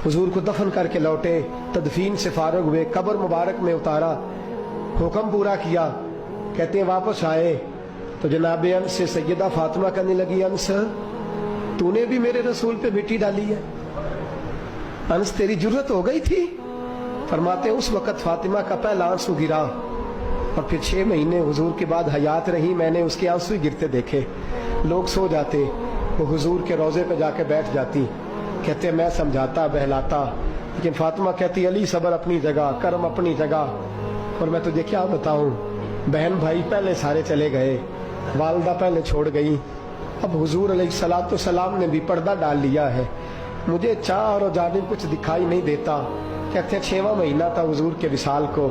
हुजूर को दफन करके लौटे, तदफीन से फारग हुए, कब्र मुबारक में उतारा, हुक्म पूरा किया। कहते हैं वापस आए तो जनाब अंस से सैयदा फातिमा कहने लगी, अंस तूने भी मेरे रसूल पे मिट्टी डाली है? अंस तेरी जरूरत हो गई थी? फरमाते उस वक़्त फातिमा का पहला आंसू गिरा और फिर 6 महीने हुजूर के बाद हयात रही, मैंने उसके आंसू गिरते देखे। लोग सो जाते, वो हुजूर के रोज़े पे जाके बैठ जाती। कहते मैं समझाता बहलाता, लेकिन फातिमा कहती अली सब्र अपनी जगह, करम अपनी जगह। और मैं तुझे क्या बताऊं, बहन भाई पहले सारे चले गए, वालदा पहले छोड़ गई, अब हुजूर अलैहिस्सलातु सलाम ने भी पर्दा डाल लिया है, मुझे चाह और जानिब कुछ दिखाई नहीं देता। कहते 6वां महीना था हुजूर के विसाल को।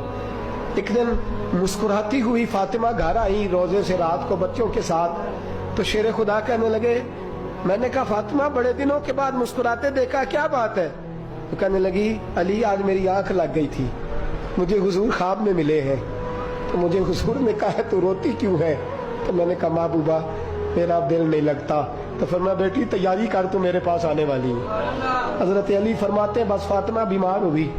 एक दिन मुस्कुराती हुई फातिमा घर आई रोजे से रात को बच्चों के साथ, तो शेर खुदा कहने लगे, मैंने कहा फातिमा बड़े दिनों के बाद मुस्कुराते देखा, क्या बात है? तो कहने लगी अली आज मेरी आंख लग गई थी, मुझे हुजूर ख्वाब में मिले हैं, तो मुझे हुजूर ने कहा तू रोती क्यों है? तो मैंने कहा महबूबा मेरा दिल नहीं लगता। तो फरमाया बेटी तैयारी कर, तू मेरे पास आने वाली है। हजरत अली फरमाते हैं बस फातिमा बीमार हुई,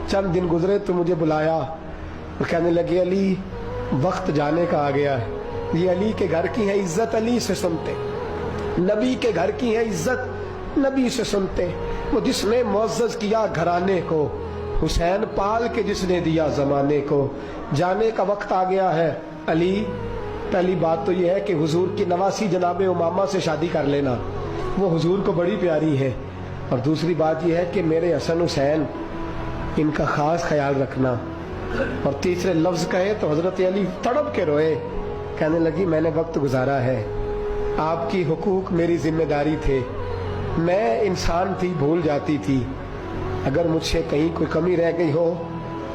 चंद दिन गुजरे तो मुझे बुलाया और कहने लगे अली वक्त जाने का आ गया है, ये अली के घर की है इज्जत अली से सुनते, नबी के घर की है इज्जत नबी से सुनते, वो जिसने मुअज़्ज़ज़ किया घराने को, हुसैन पाल के जिसने दिया जमाने को, जाने का वक्त आ गया है अली। पहली बात तो यह है कि हुजूर की नवासी जनाबे उमामा से शादी कर लेना, वो हुजूर को बड़ी प्यारी है। और दूसरी बात यह है कि मेरे हसन हुसैन इनका खास ख्याल रखना। और तीसरे लफ्ज कहे तो हजरत अली तड़प के रोए, कहने लगी मैंने वक्त गुजारा है, आपकी हुकूक मेरी जिम्मेदारी थे, मैं इंसान थी भूल जाती थी, अगर मुझसे कहीं कोई कमी रह गई हो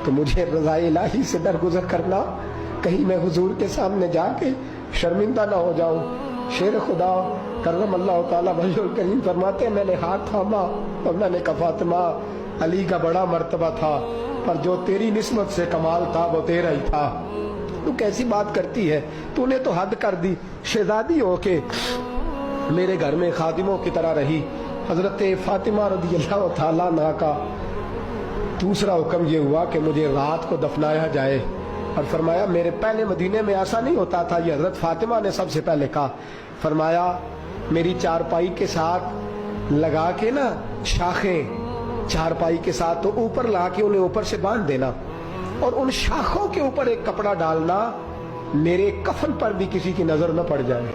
तो मुझे रज़ाए इलाही से दरगुजर करना, कहीं मैं हुजूर के सामने जाके शर्मिंदा ना हो जाऊं। शेर खुदा करम अल्लाह ताला वजहुल करीम फरमाते हैं मैंने हाथ थामा और मैंने कहा फातिमा अली का बड़ा मर्तबा था, पर जो तेरी निस्बत से कमाल था वो तेरा ही था। तू कैसी बात करती है, तूने तो हद कर दी, शहजादी हो के मेरे घर में खादिमों की तरह रही। हजरत फातिमा रज़ियल्लाहु ताला अन्हा का दूसरा हुक्म ये हुआ कि मुझे रात को दफनाया जाए। और फरमाया मेरे पहले मदीने में ऐसा नहीं होता था, ये हजरत फातिमा ने सबसे पहले कहा। फरमाया मेरी चारपाई के साथ लगा के ना शाखें, चारपाई के साथ तो ऊपर ला के उन्हें ऊपर से बांध देना और उन शाखों के ऊपर एक कपड़ा डालना, मेरे कफन पर भी किसी की नजर न पड़ जाए।